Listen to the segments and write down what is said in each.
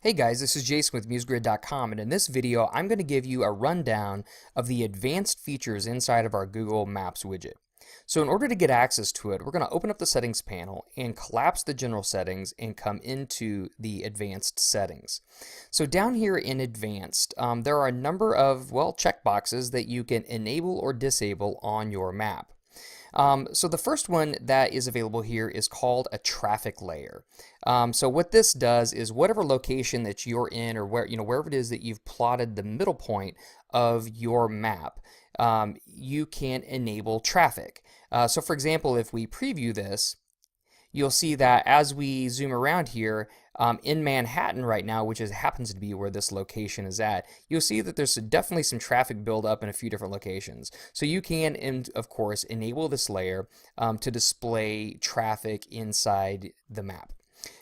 Hey guys, this is Jason with MuseGrid.com, and in this video I'm going to give you a rundown of the advanced features inside of our Google Maps widget. So in order to get access to it, we're going to open up the settings panel and collapse the general settings and come into the advanced settings. So down here in advanced, there are a number of, checkboxes that you can enable or disable on your map. So the first one that is available here is called a traffic layer. So what this does is whatever location that you're in, or wherever it is that you've plotted the middle point of your map, you can enable traffic. So for example, if we preview this, you'll see that as we zoom around here, in Manhattan right now, which happens to be where this location is at, you'll see that there's definitely some traffic buildup in a few different locations. So you can, and of course, enable this layer to display traffic inside the map.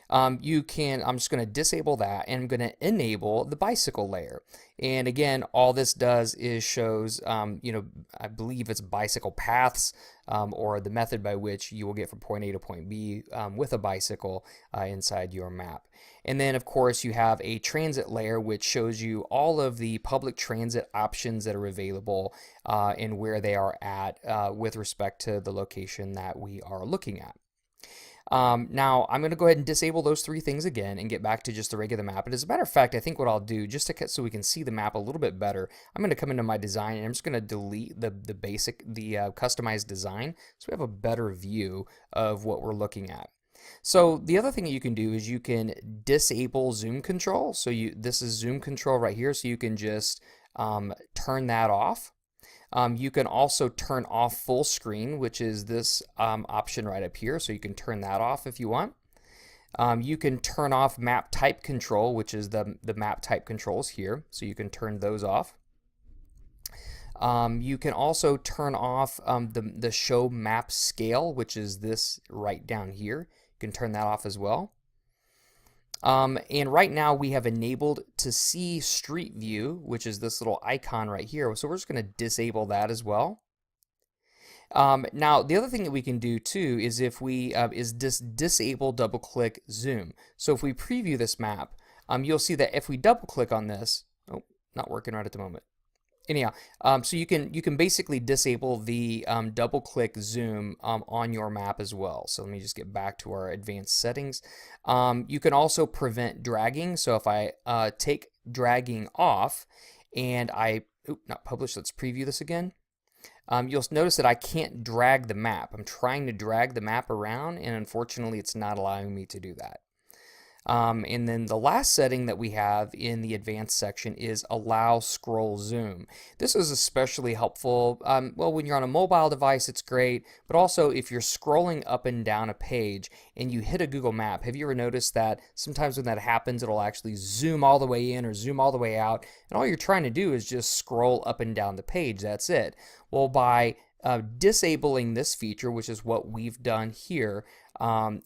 I'm just going to disable that, and I'm going to enable the bicycle layer. And again, all this does is shows, I believe it's bicycle paths, or the method by which you will get from point A to point B with a bicycle inside your map. And then, of course, you have a transit layer, which shows you all of the public transit options that are available and where they are at with respect to the location that we are looking at. Now, I'm going to go ahead and disable those three things again and get back to just the regular map. And as a matter of fact, I think what I'll do, so we can see the map a little bit better, I'm going to come into my design and I'm just going to delete the customized design so we have a better view of what we're looking at. So the other thing that you can do is you can disable zoom control. So this is zoom control right here, so you can just turn that off. You can also turn off full screen, which is this option right up here, so you can turn that off if you want. You can turn off map type control, which is the map type controls here, so you can turn those off. You can also turn off the show map scale, which is this right down here. You can turn that off as well. And right now we have enabled to see street view, which is this little icon right here. So we're just going to disable that as well. Now the other thing that we can do too is if we disable double click zoom. So if we preview this map, you'll see that if we double click on this, not working right at the moment. Anyhow, so you can basically disable the double click zoom on your map as well. So let me just get back to our advanced settings. You can also prevent dragging. So if I take dragging off and not publish, let's preview this again. You'll notice that I can't drag the map. I'm trying to drag the map around, and unfortunately it's not allowing me to do that. And then the last setting that we have in the advanced section is allow scroll zoom. This is especially helpful, when you're on a mobile device it's great, but also if you're scrolling up and down a page and you hit a Google map. Have you ever noticed that sometimes when that happens it'll actually zoom all the way in or zoom all the way out, and all you're trying to do is just scroll up and down the page, that's it. Well, by disabling this feature, which is what we've done here,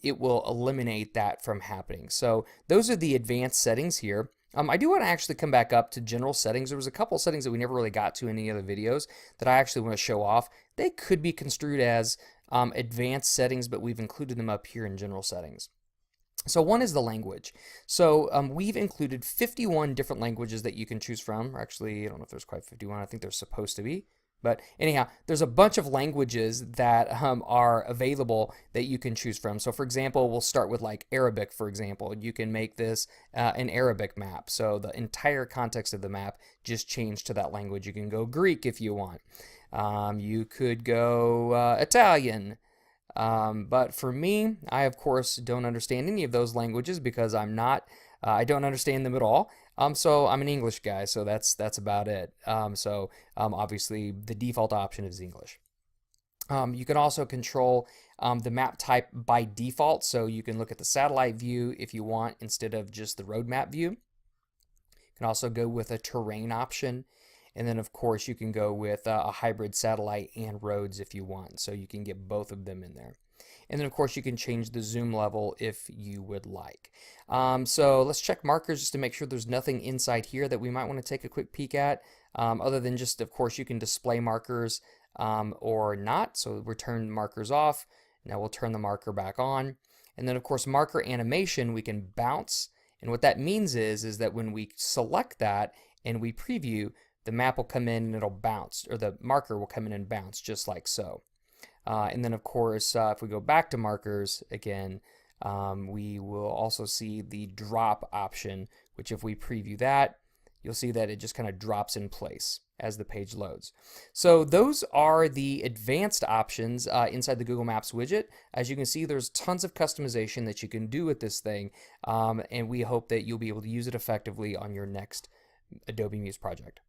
it will eliminate that from happening. So those are the advanced settings here. I do want to actually come back up to general settings. There was a couple settings that we never really got to in any other videos that I actually want to show off. They could be construed as advanced settings, but we've included them up here in general settings. So one is the language. So we've included 51 different languages that you can choose from. Actually, I don't know if there's quite 51. I think there's supposed to be. But anyhow, there's a bunch of languages that are available that you can choose from. So for example, we'll start with like Arabic, for example. You can make this an Arabic map. So the entire context of the map just changed to that language. You can go Greek if you want. You could go Italian. But for me, I of course don't understand any of those languages because I don't understand them at all. So I'm an English guy, so that's about it. Obviously the default option is English. You can also control the map type by default, so you can look at the satellite view if you want instead of just the road map view. You can also go with a terrain option, and then of course you can go with a hybrid satellite and roads if you want, so you can get both of them in there. And then of course you can change the zoom level if you would like. So let's check markers just to make sure there's nothing inside here that we might want to take a quick peek at, other than just, of course, you can display markers or not. So we'll turn markers off. Now we'll turn the marker back on. And then of course marker animation, we can bounce And what that means is that when we select that and we preview, the map will come in and it'll bounce, or the marker will come in and bounce just like so. And then of course, if we go back to markers again, we will also see the drop option, which if we preview that, you'll see that it just kind of drops in place as the page loads. So those are the advanced options inside the Google Maps widget. As you can see, there's tons of customization that you can do with this thing, and we hope that you'll be able to use it effectively on your next Adobe Muse project.